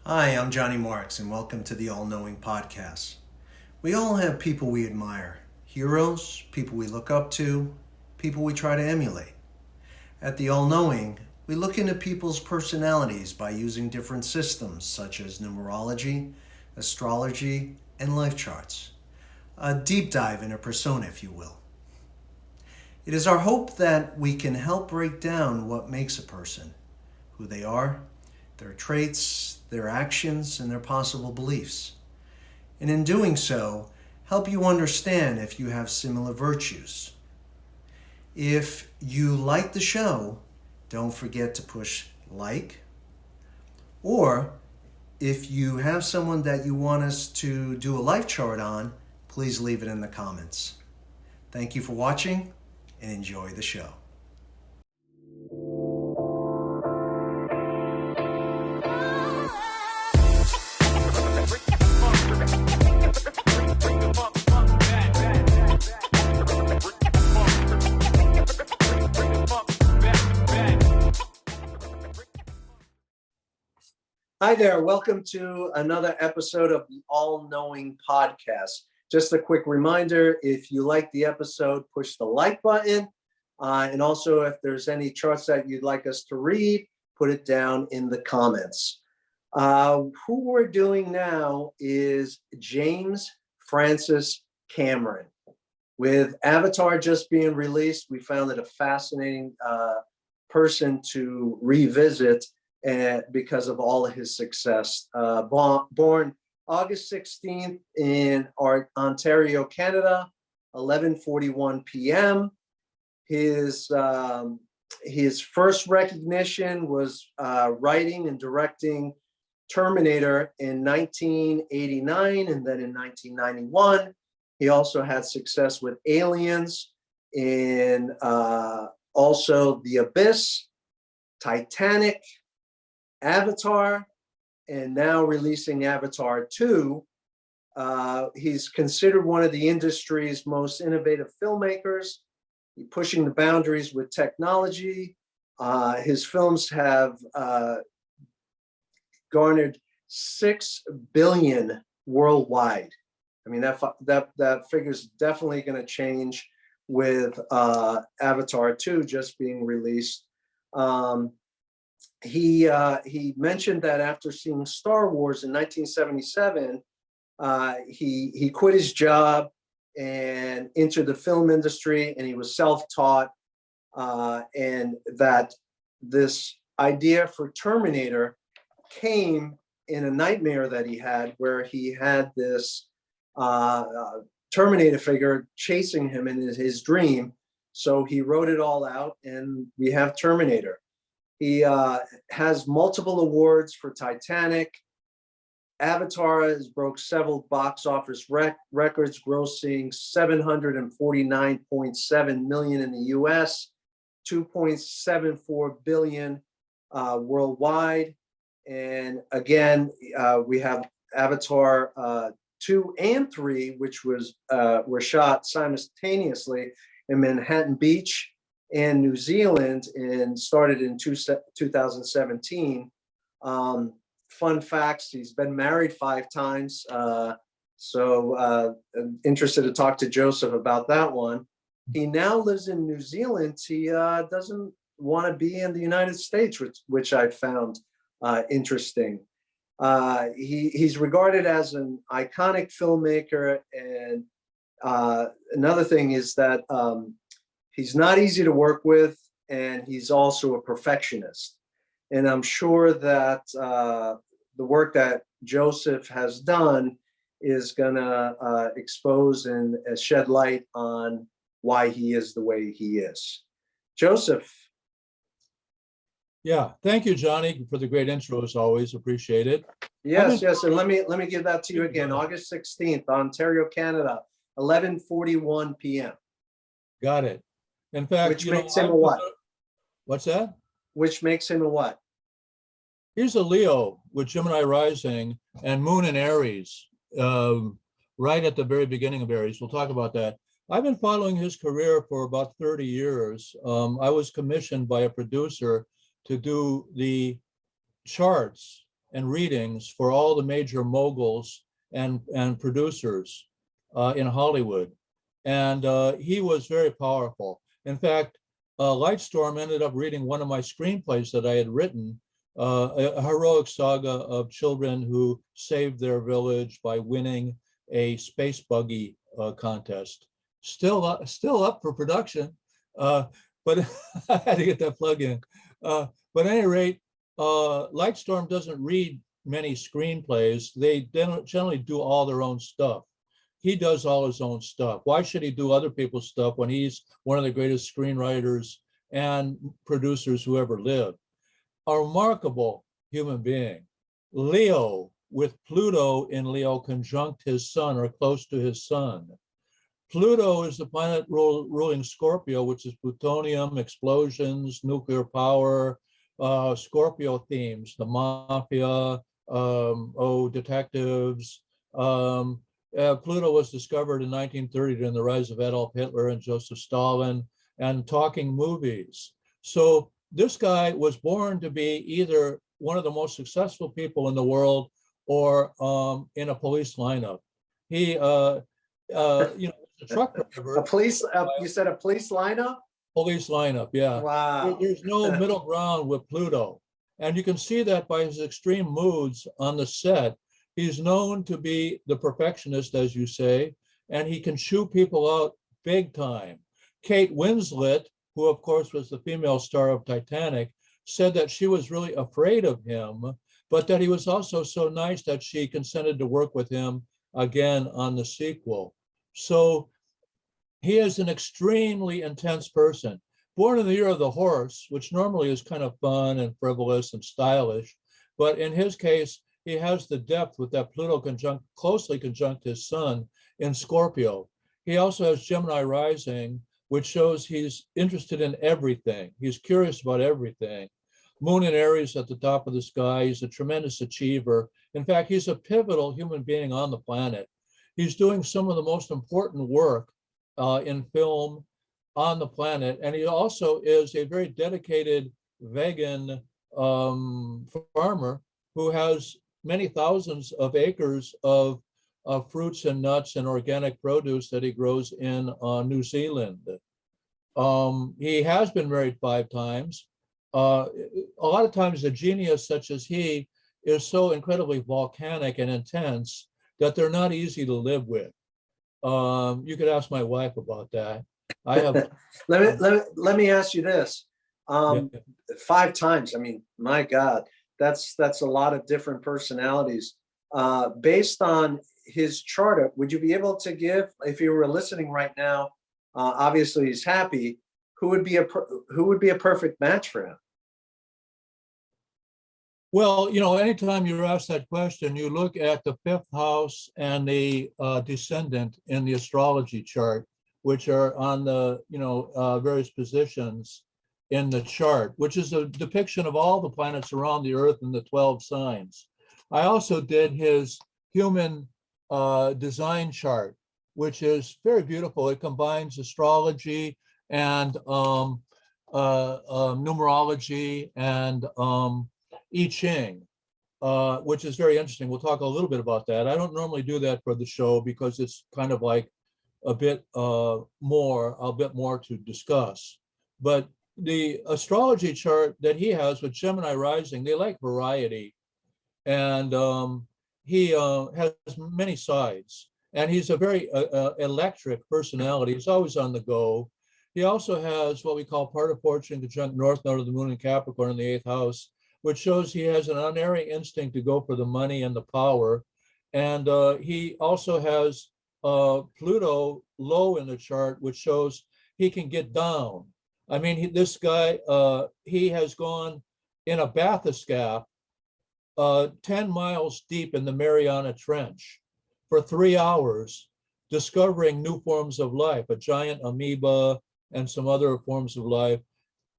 Hi, I'm Johnny Marques, and welcome to the All Knowing Podcast. We all have people we admire, heroes, people we look up to, people we try to emulate. At the All Knowing, we look into people's personalities by using different systems such as numerology, astrology, and life charts. A deep dive in a persona, if you will. It is our hope that we can help break down what makes a person, who they are, their traits, their actions, and their possible beliefs. And in doing so, help you understand if you have similar virtues. If you like the show, don't forget to push like. Or if you have someone that you want us to do a life chart on, please leave it in the comments. Thank you for watching and enjoy the show. Hi there, welcome to another episode of the All Knowing Podcast. Just a quick reminder, if you like the episode, push the like button. And also, if there's any charts that you'd like us to read, put it down in the comments. Who we're doing now is James Francis Cameron. With Avatar just being released, we found it a fascinating person to revisit because of all of his success. Born August 16th in Ontario, Canada, 11:41 p.m. His first recognition was writing and directing Terminator in 1989, and then in 1991. He also had success with Aliens in also The Abyss, Titanic, Avatar, and now releasing Avatar 2. He's considered one of the industry's most innovative filmmakers, pushing the boundaries with technology. His films have garnered 6 billion worldwide. I mean, that figure is definitely going to change with Avatar 2 just being released. He mentioned that after seeing Star Wars in 1977, he quit his job and entered the film industry, and he was self-taught, and that this idea for Terminator came in a nightmare that he had, where he had this Terminator figure chasing him in his dream. So he wrote it all out, and we have Terminator. He has multiple awards for Titanic. Avatar has broke several box office records, grossing $749.7 million in the US, $2.74 billion worldwide. And again, we have Avatar 2 and 3, which were shot simultaneously in Manhattan Beach and New Zealand, and started in 2017. Fun facts: he's been married 5 times. So interested to talk to Joseph about that one. He now lives in New Zealand. He doesn't want to be in the United States, which I found interesting. He's regarded as an iconic filmmaker, and another thing is that he's not easy to work with, and he's also a perfectionist. And I'm sure that the work that Joseph has done is going to expose and shed light on why he is the way he is. Joseph. Yeah, thank you, Johnny, for the great intro, as always. Appreciate it. Yes, and let me give that to you again. August 16th, Ontario, Canada, 11:41 p.m. Got it. In fact, which makes him a what? What's that? Which makes him a what? He's a Leo with Gemini rising and Moon in Aries, right at the very beginning of Aries. We'll talk about that. I've been following his career for about 30 years. I was commissioned by a producer to do the charts and readings for all the major moguls and producers in Hollywood. And he was very powerful. In fact, Lightstorm ended up reading one of my screenplays that I had written, a heroic saga of children who saved their village by winning a space buggy contest. Still up for production, but I had to get that plug in. But at any rate, Lightstorm doesn't read many screenplays. They generally do all their own stuff. He does all his own stuff. Why should he do other people's stuff when he's one of the greatest screenwriters and producers who ever lived? A remarkable human being. Leo, with Pluto in Leo conjunct his sun or close to his sun. Pluto is the planet ruling Scorpio, which is plutonium, explosions, nuclear power, Scorpio themes, the mafia, detectives. Pluto was discovered in 1930 during the rise of Adolf Hitler and Joseph Stalin, and talking movies. So this guy was born to be either one of the most successful people in the world or in a police lineup. He, a truck driver. You said a police lineup? Police lineup, yeah. Wow. There's no middle ground with Pluto. And you can see that by his extreme moods on the set. He's known to be the perfectionist, as you say, and he can chew people out big time. Kate Winslet, who of course was the female star of Titanic, said that she was really afraid of him, but that he was also so nice that she consented to work with him again on the sequel. So he is an extremely intense person. Born in the year of the horse, which normally is kind of fun and frivolous and stylish, but in his case, he has the depth with that Pluto closely conjunct his sun in Scorpio. He also has Gemini rising, which shows he's interested in everything. He's curious about everything. Moon in Aries at the top of the sky. He's a tremendous achiever. In fact, he's a pivotal human being on the planet. He's doing some of the most important work in film on the planet. And he also is a very dedicated vegan farmer who has many thousands of acres of fruits and nuts and organic produce that he grows in New Zealand. He has been married 5 times. A lot of times a genius such as he is so incredibly volcanic and intense that they're not easy to live with. You could ask my wife about that. I have. let me ask you this. Yeah. 5 times, I mean, my God. That's a lot of different personalities. Based on his chart, would you be able to give, if you were listening right now, obviously he's happy, who would be a perfect match for him? Well, anytime you're asked that question, you look at the 5th house and the descendant in the astrology chart, which are on the various positions in the chart, which is a depiction of all the planets around the Earth in the 12 signs. I also did his human design chart, which is very beautiful. It combines astrology and numerology and I Ching, which is very interesting. We'll talk a little bit about that. I don't normally do that for the show because it's kind of like a bit more to discuss. But the astrology chart that he has with Gemini rising, they like variety. And he has many sides. And he's a very electric personality. He's always on the go. He also has what we call part of fortune conjunct North Node of the Moon in Capricorn in the 8th house, which shows he has an unerring instinct to go for the money and the power. And he also has Pluto low in the chart, which shows he can get down. I mean, this guy, he has gone in a bathyscaphe 10 miles deep in the Mariana Trench for 3 hours, discovering new forms of life, a giant amoeba and some other forms of life.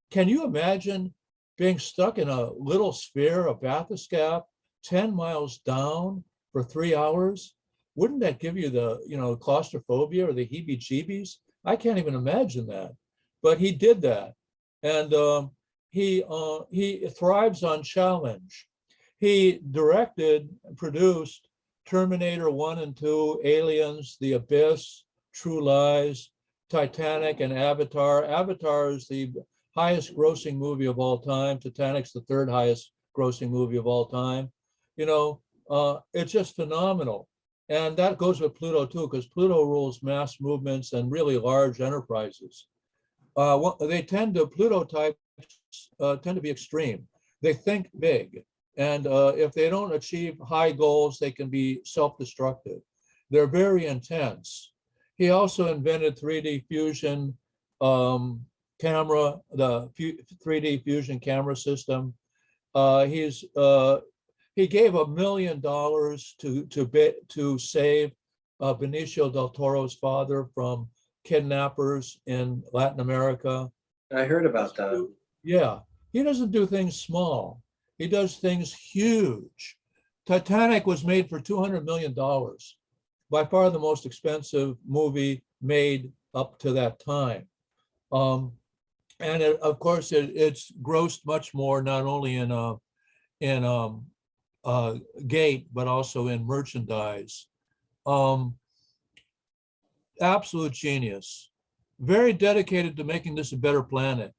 Can you imagine being stuck in a little sphere, a bathyscaphe, 10 miles down for 3 hours? Wouldn't that give you the, claustrophobia or the heebie-jeebies? I can't even imagine that. But he did that. And he thrives on challenge. He directed, produced Terminator 1 and 2, Aliens, The Abyss, True Lies, Titanic, and Avatar. Avatar is the highest grossing movie of all time. Titanic's the third highest grossing movie of all time. It's just phenomenal. And that goes with Pluto too, because Pluto rules mass movements and really large enterprises. Pluto types tend to be extreme. They think big. And if they don't achieve high goals, they can be self-destructive. They're very intense. He also invented 3D fusion camera, the 3D fusion camera system. He gave $1 million to save Benicio del Toro's father from kidnappers in Latin America. I heard about that. Yeah, he doesn't do things small. He does things huge. Titanic was made for $200 million, by far the most expensive movie made up to that time. And of course, it's grossed much more, not only in gate, but also in merchandise. Absolute genius. Very dedicated to making this a better planet.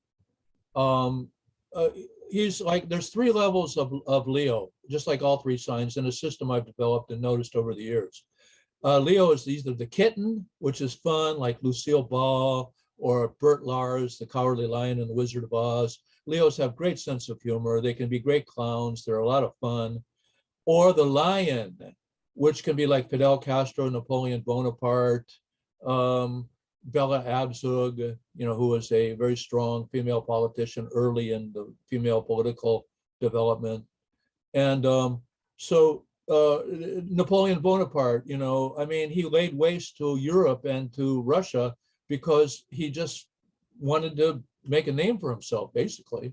He's like, there's 3 levels of Leo, just like all 3 signs, in a system I've developed and noticed over the years. Leo is either the kitten, which is fun, like Lucille Ball or Bert Lars, the Cowardly Lion and the Wizard of Oz. Leos have great sense of humor. They can be great clowns. They're a lot of fun. Or the lion, which can be like Fidel Castro, Napoleon Bonaparte, Bella Abzug, who was a very strong female politician early in the female political development. And Napoleon Bonaparte, he laid waste to Europe and to Russia because he just wanted to make a name for himself, basically.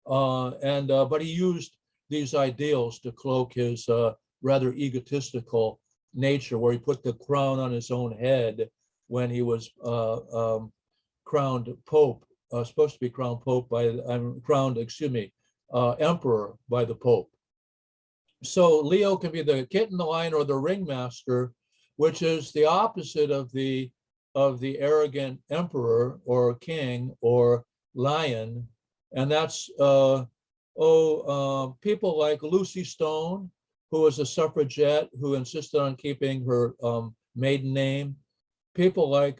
But he used these ideals to cloak his rather egotistical nature, where he put the crown on his own head when he was crowned Pope, supposed to be crowned Pope Emperor by the Pope. So Leo can be the kitten, the lion, or the ringmaster, which is the opposite of the arrogant emperor or king or lion. And that's people like Lucy Stone, who was a suffragette who insisted on keeping her maiden name. People like,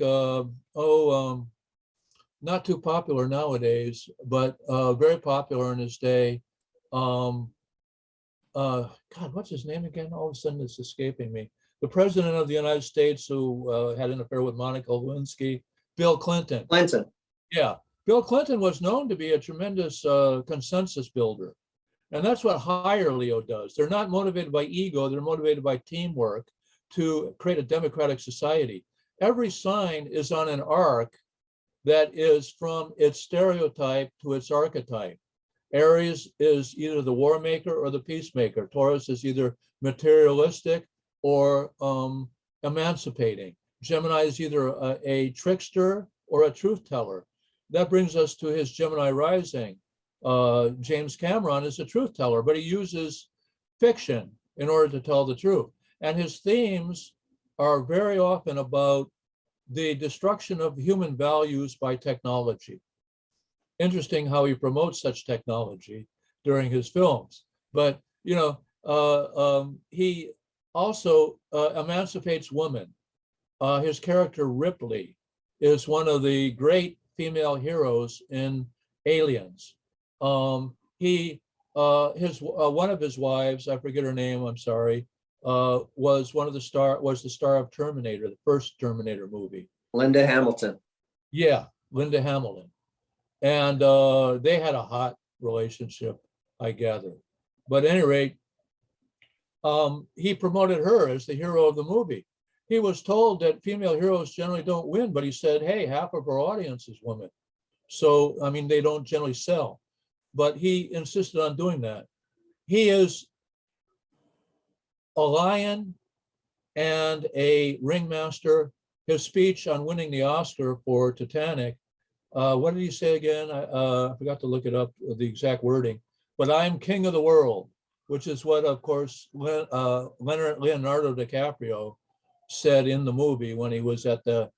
not too popular nowadays, but very popular in his day. God, what's his name again? All of a sudden it's escaping me. The president of the United States who had an affair with Monica Lewinsky, Bill Clinton. Clinton. Yeah, Bill Clinton was known to be a tremendous consensus builder. And that's what higher Leo does. They're not motivated by ego, they're motivated by teamwork to create a democratic society. Every sign is on an arc that is from its stereotype to its archetype. Aries is either the war maker or the peacemaker. Taurus is either materialistic or emancipating. Gemini is either a trickster or a truth teller. That brings us to his Gemini rising. James Cameron is a truth teller, but he uses fiction in order to tell the truth. And his themes are very often about the destruction of human values by technology. Interesting how he promotes such technology during his films. But, he also emancipates women. His character Ripley is one of the great female heroes in Aliens. One of his wives, I forget her name, I'm sorry, was the star of Terminator, the first Terminator movie. Linda Hamilton. Yeah, Linda Hamilton. And they had a hot relationship, I gather. But at any rate, he promoted her as the hero of the movie. He was told that female heroes generally don't win, but he said, hey, half of our audience is women. So, they don't generally sell. But he insisted on doing that. He is a lion and a ringmaster. His speech on winning the Oscar for Titanic, what did he say again? I forgot to look it up, the exact wording, but I'm king of the world. which is what, of course, Leonardo DiCaprio said in the movie when he was at the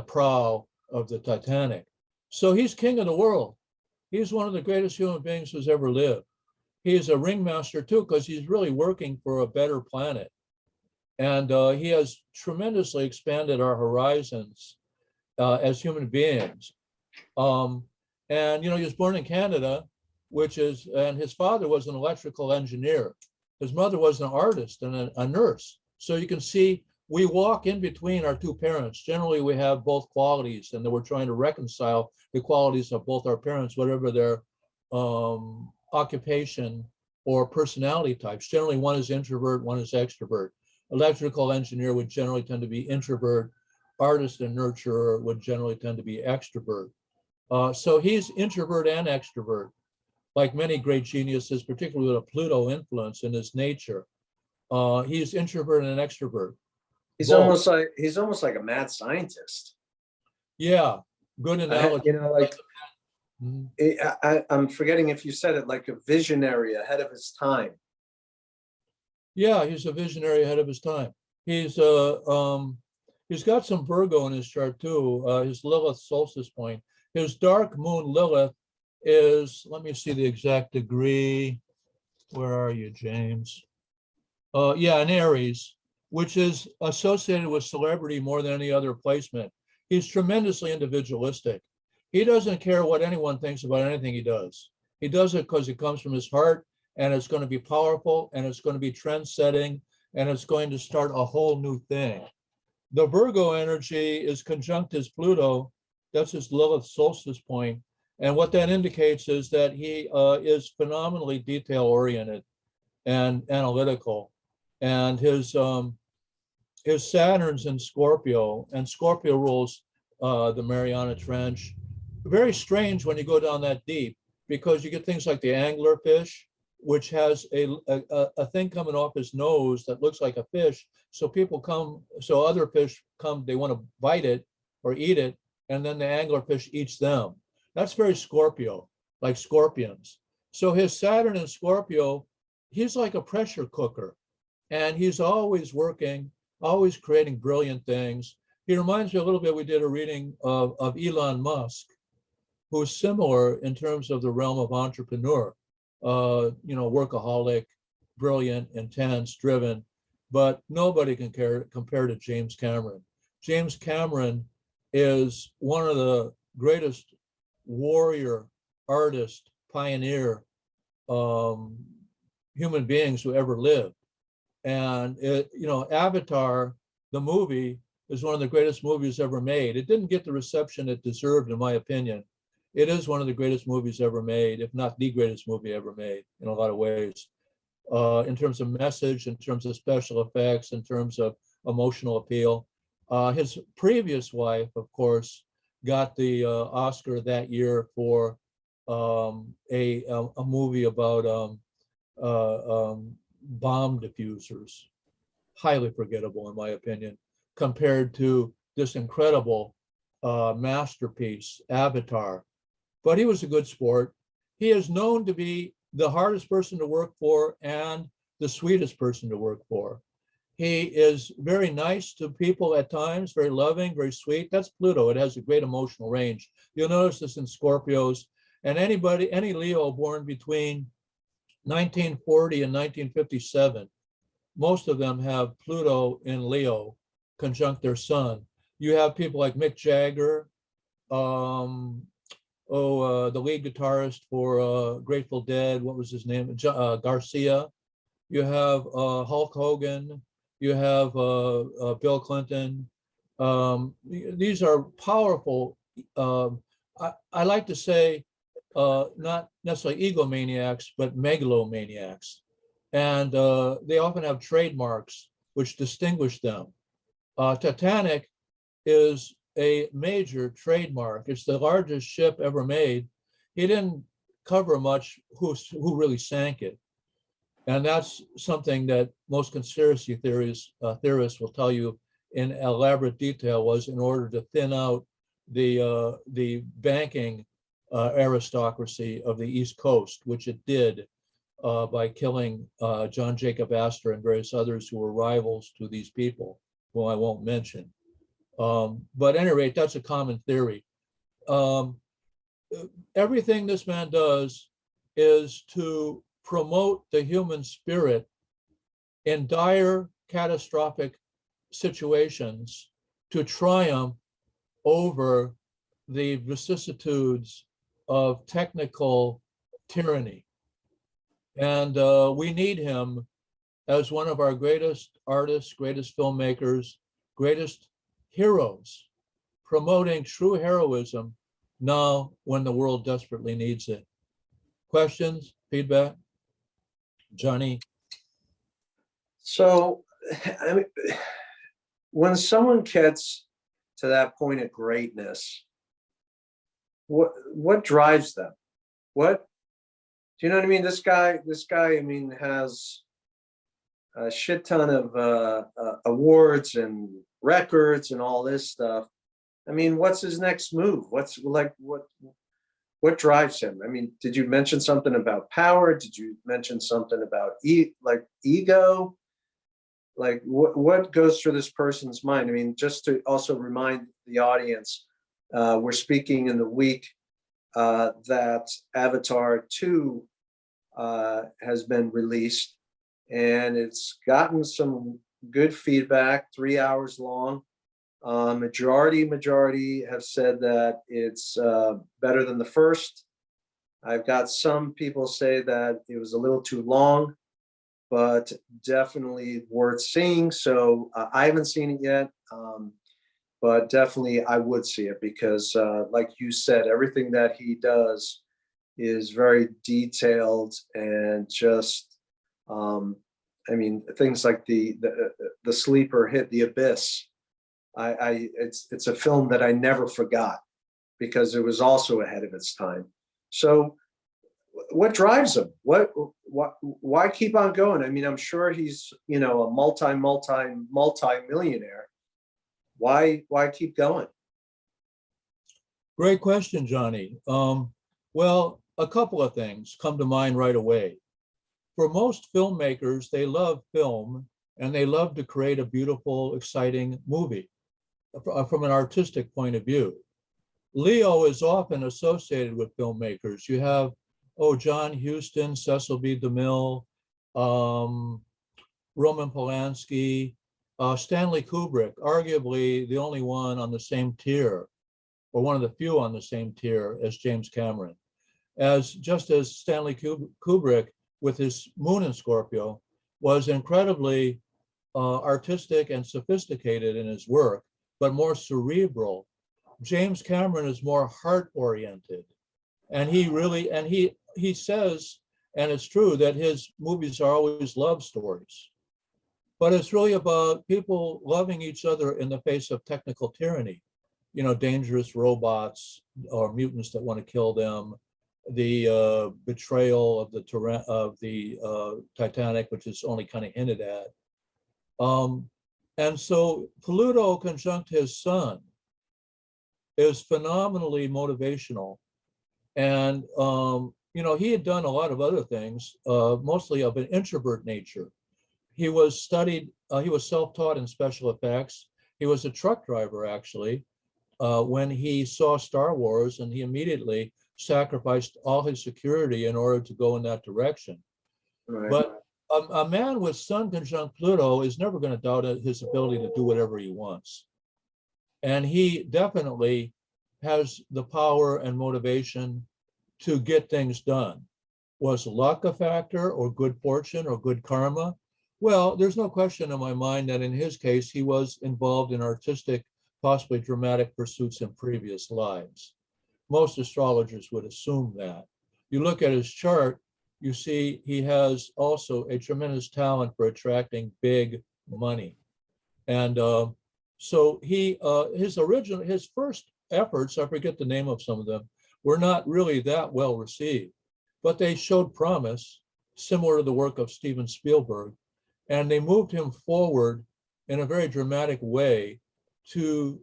prow of the Titanic. So he's king of the world. He's one of the greatest human beings who's ever lived. He's a ringmaster too, because he's really working for a better planet. And he has tremendously expanded our horizons as human beings. And, he was born in Canada, and his father was an electrical engineer. His mother was an artist and a nurse. So you can see we walk in between our two parents. Generally, we have both qualities, and then we're trying to reconcile the qualities of both our parents, whatever their occupation or personality types. Generally, one is introvert, one is extrovert. Electrical engineer would generally tend to be introvert. Artist and nurturer would generally tend to be extrovert. So he's introvert and extrovert, like many great geniuses, particularly with a Pluto influence in his nature. He's introvert and extrovert. He's almost like a mad scientist. Yeah, good analogy. I'm forgetting if you said it, like a visionary ahead of his time. Yeah, he's a visionary ahead of his time. He's got some Virgo in his chart too. His Lilith solstice point. His dark moon Lilith is, let me see the exact degree. Where are you, James? Yeah, in Aries, which is associated with celebrity more than any other placement. He's tremendously individualistic. He doesn't care what anyone thinks about anything he does. He does it because it comes from his heart, and it's going to be powerful, and it's going to be trend-setting, and it's going to start a whole new thing. The Virgo energy is conjunct his Pluto. That's his Lilith solstice point. And what that indicates is that he is phenomenally detail-oriented and analytical. And his Saturn's in Scorpio, and Scorpio rules the Mariana Trench. Very strange when you go down that deep, because you get things like the anglerfish, which has a thing coming off his nose that looks like a fish. So other fish come, they want to bite it or eat it, and then the anglerfish eats them. That's very Scorpio, like scorpions. So his Saturn in Scorpio, he's like a pressure cooker, and he's always working, always creating brilliant things. He reminds me a little bit, we did a reading of Elon Musk, who is similar in terms of the realm of entrepreneur, workaholic, brilliant, intense, driven, but nobody can compare to James Cameron. James Cameron is one of the greatest warrior, artist, pioneer human beings who ever lived. And Avatar, the movie, is one of the greatest movies ever made. It didn't get the reception it deserved, in my opinion. It is one of the greatest movies ever made, if not the greatest movie ever made, in a lot of ways. In terms of message, in terms of special effects, in terms of emotional appeal. His previous wife, of course, got the Oscar that year for a movie about bomb diffusers. Highly forgettable, in my opinion, compared to this incredible masterpiece, Avatar. But he was a good sport. He is known to be the hardest person to work for and the sweetest person to work for. He is very nice to people at times, very loving, very sweet. That's Pluto. It has a great emotional range. You'll notice this in Scorpios. And any Leo born between 1940 and 1957, most of them have Pluto in Leo conjunct their sun. You have people like Mick Jagger, the lead guitarist for Grateful Dead, what was his name? Garcia. You have Hulk Hogan. You have Bill Clinton. These are powerful, I like to say, not necessarily egomaniacs, but megalomaniacs. And they often have trademarks which distinguish them. Titanic is a major trademark. It's the largest ship ever made. He didn't cover much who really sank it. And that's something that most conspiracy theorists will tell you in elaborate detail, was in order to thin out the banking aristocracy of the East Coast, which it did. by killing John Jacob Astor and various others who were rivals to these people, who I won't mention. But at any rate, that's a common theory. Everything this man does is to promote the human spirit in dire, catastrophic situations to triumph over the vicissitudes of technical tyranny. And we need him as one of our greatest artists, greatest filmmakers, greatest heroes, promoting true heroism now when the world desperately needs it. Questions, feedback? Johnny? So, I mean, when someone gets to that point of greatness, what drives them? What, do you know what I mean? This guy, I mean, has a shit ton of awards and records and all this stuff. I mean, what's his next move? What's like, what drives him? I mean, did you mention something about power? Did you mention something about ego? Like what goes through this person's mind? I mean, just to also remind the audience, we're speaking in the week that Avatar 2 has been released, and it's gotten some good feedback, 3 hours long. Majority have said that it's better than the first. I've got some people say that it was a little too long, but definitely worth seeing. So I haven't seen it yet, but definitely I would see it because, like you said, everything that he does is very detailed and just, I mean, things like the sleeper hit, The Abyss. It's a film that I never forgot because it was also ahead of its time. So what drives him? Why keep on going? I mean, I'm sure he's, you know, a multi-millionaire. Why keep going? Great question, Johnny. Well, a couple of things come to mind right away. For most filmmakers, they love film and they love to create a beautiful, exciting movie from an artistic point of view. Leo is often associated with filmmakers. You have, John Huston, Cecil B. DeMille, Roman Polanski, Stanley Kubrick, arguably the only one on the same tier, or one of the few on the same tier as James Cameron. Just as Stanley Kubrick, with his Moon in Scorpio, was incredibly artistic and sophisticated in his work, but more cerebral. James Cameron is more heart-oriented. And he says, and it's true, that his movies are always love stories. But it's really about people loving each other in the face of technical tyranny. You know, dangerous robots or mutants that want to kill them, the betrayal of the Titanic, which is only kind of hinted at. And so Pluto conjunct his sun is phenomenally motivational. And, you know, he had done a lot of other things, mostly of an introvert nature. He was self-taught in special effects. He was a truck driver, actually, when he saw Star Wars, and he immediately sacrificed all his security in order to go in that direction. Right. But a man with Sun conjunct Pluto is never going to doubt his ability to do whatever he wants. And he definitely has the power and motivation to get things done. Was luck a factor, or good fortune, or good karma? Well, there's no question in my mind that in his case, he was involved in artistic, possibly dramatic pursuits in previous lives. Most astrologers would assume that. You look at his chart, you see he has also a tremendous talent for attracting big money. And so his first efforts, I forget the name of some of them, were not really that well received, but they showed promise, similar to the work of Steven Spielberg, and they moved him forward in a very dramatic way to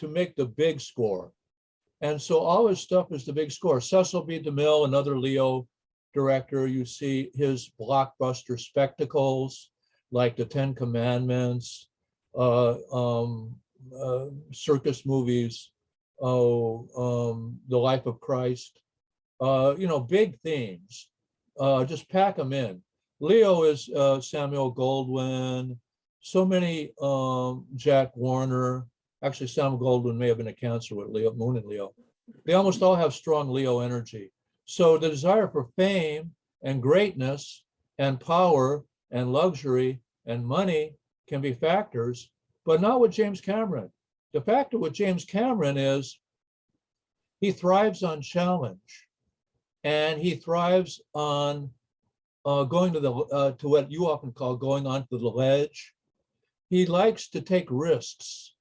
make the big score. And so all his stuff is the big score. Cecil B. DeMille, another Leo, director, you see his blockbuster spectacles like the Ten Commandments, circus movies, The Life of Christ, big themes. Just pack them in. Leo is Samuel Goldwyn, so many, Jack Warner. Actually, Sam Goldwyn may have been a Cancer with Leo, Moon and Leo. They almost all have strong Leo energy. So the desire for fame and greatness and power and luxury and money can be factors, but not with James Cameron. The factor with James Cameron is he thrives on challenge, and he thrives on going to what you often call going onto the ledge. He likes to take risks.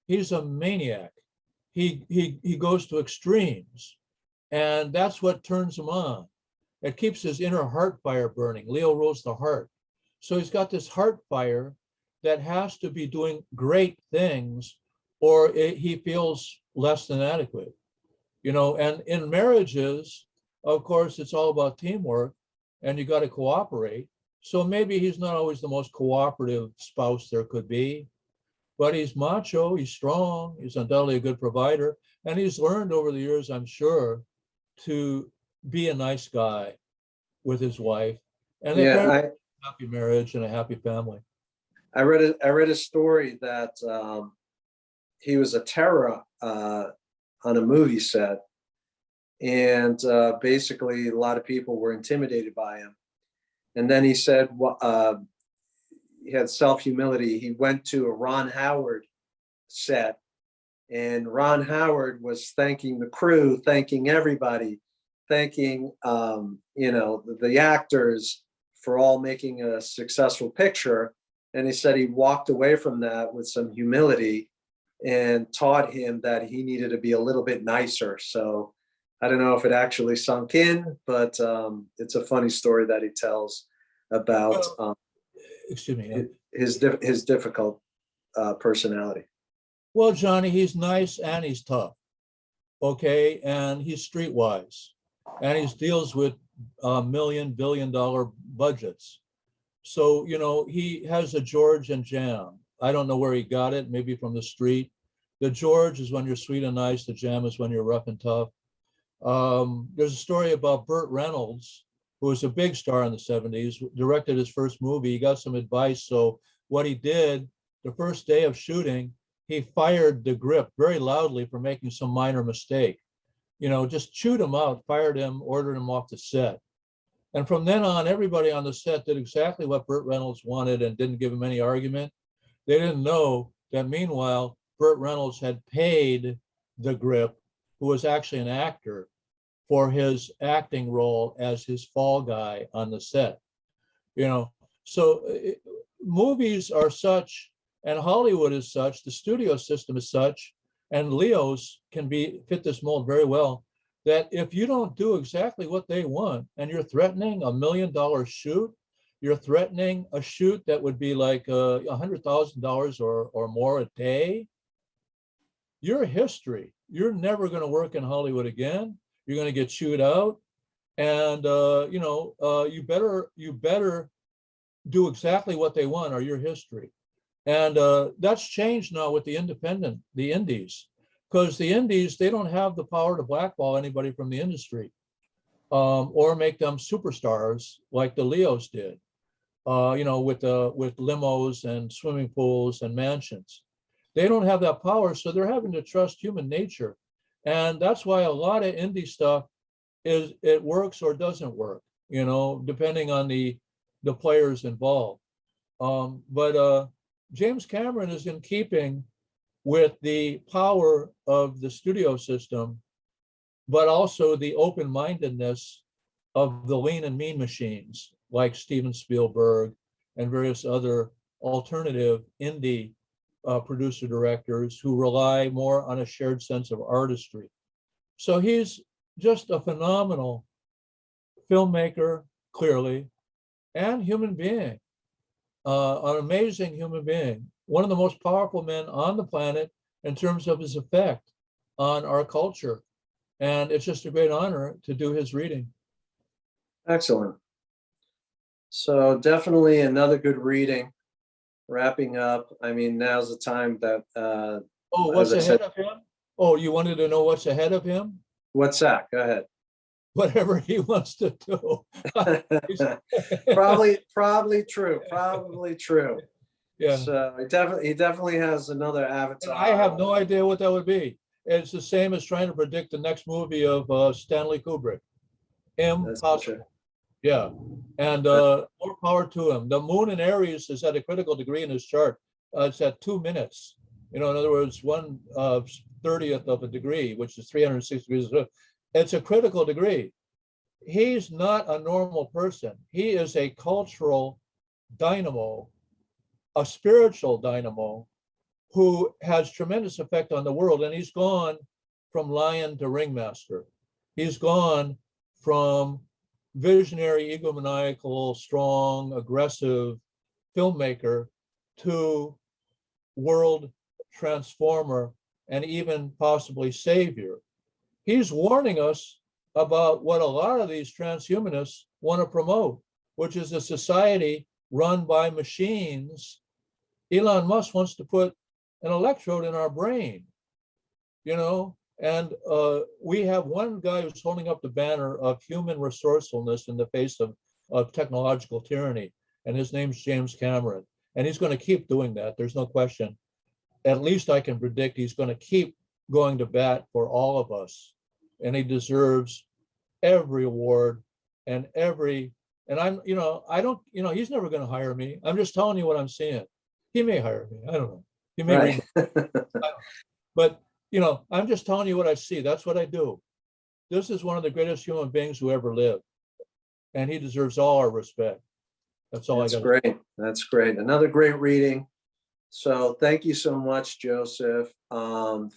He's a maniac. He goes to extremes, and that's what turns him on. It keeps his inner heart fire burning. Leo rules the heart. So he's got this heart fire that has to be doing great things, or he feels less than adequate. And in marriages, of course, it's all about teamwork, and you got to cooperate. So maybe he's not always the most cooperative spouse there could be, but he's macho, he's strong, he's undoubtedly a good provider, and he's learned over the years, I'm sure, to be a nice guy with his wife, and they've had a happy marriage and a happy family. I read a story that he was a terror on a movie set, and basically a lot of people were intimidated by him. And then he said, he had self-humility. He went to a Ron Howard set, and Ron Howard was thanking the crew, thanking everybody, thanking the actors for all making a successful picture. And he said he walked away from that with some humility and taught him that he needed to be a little bit nicer. So I don't know if it actually sunk in, but it's a funny story that he tells about his difficult personality. Well, Johnny, he's nice and he's tough, okay, and he's streetwise, and he deals with billion-dollar budgets. So he has a George and Jam. I don't know where he got it, maybe from the street. The George is when you're sweet and nice. The Jam is when you're rough and tough. There's a story about Burt Reynolds, who was a big star in the 70s, directed his first movie. He got some advice. So what he did, the first day of shooting, he fired the grip very loudly for making some minor mistake. Just chewed him out, fired him, ordered him off the set. And from then on, everybody on the set did exactly what Burt Reynolds wanted and didn't give him any argument. They didn't know that meanwhile, Burt Reynolds had paid the grip, who was actually an actor, for his acting role as his fall guy on the set. So movies are such, and Hollywood is such, the studio system is such, and Leos can fit this mold very well, that if you don't do exactly what they want, and you're threatening $1 million shoot, you're threatening a shoot that would be like $100,000 or more a day, you're history. You're never going to work in Hollywood again. You're going to get chewed out, and you better do exactly what they want, or you're history. And that's changed now with the indies, because the indies, they don't have the power to blackball anybody from the industry, or make them superstars like the Leos did, with limos and swimming pools and mansions. They don't have that power, so they're having to trust human nature. And that's why a lot of indie stuff it works or doesn't work, depending on the players involved. But James Cameron is in keeping with the power of the studio system, but also the open-mindedness of the lean and mean machines like Steven Spielberg and various other alternative indie producer directors who rely more on a shared sense of artistry. So he's just a phenomenal filmmaker, clearly, and human being, an amazing human being, one of the most powerful men on the planet in terms of his effect on our culture. And it's just a great honor to do his reading. Excellent. So definitely another good reading. Wrapping up. I mean, now's the time that, Oh, as what's I said, ahead of him? Oh, you wanted to know what's ahead of him? what's that? Go ahead. Whatever he wants to do. Probably true. Probably true. Yeah. So he definitely has another And I have avatar. no idea what that would be. It's the same as trying to predict the next movie of Stanley Kubrick. That's for sure. Impossible. Yeah. And more power to him. The moon in Aries is at a critical degree in his chart. It's at 2 minutes. You know, in other words, 1/30th of a degree, which is 360 degrees. It's a critical degree. He's not a normal person. He is a cultural dynamo, a spiritual dynamo who has tremendous effect on the world. And he's gone from lion to ringmaster. He's gone from visionary, egomaniacal, strong, aggressive filmmaker to world transformer and even possibly savior. He's warning us about what a lot of these transhumanists want to promote, which is a society run by machines. Elon Musk wants to put an electrode in our brain, you know, and we have one guy who's holding up the banner of human resourcefulness in the face of technological tyranny, and his name's James Cameron, and he's going to keep doing that. There's no question. At least I can predict he's going to keep going to bat for all of us, and he deserves every award and every. And I'm, you know, I don't, you know, he's never going to hire me. I'm just telling you what I'm seeing. He may hire me. I don't know. He may Right. read, but you know, I'm just telling you what I see. That's what I do. This is one of the greatest human beings who ever lived, and he deserves all our respect. That's all That's I got. great. That's great. Another great reading. So thank you so much, Joseph. For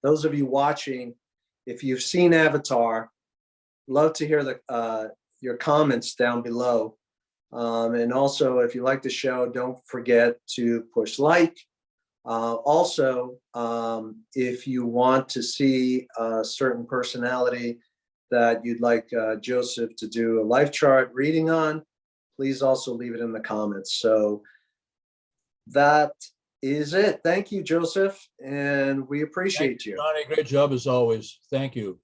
those of you watching, if you've seen Avatar, love to hear your comments down below. And also, if you like the show, don't forget to push like. Also, if you want to see a certain personality that you'd like Joseph to do a life chart reading on, please also leave it in the comments. So that is it. Thank you, Joseph, and we appreciate you. Johnny, great job as always. Thank you.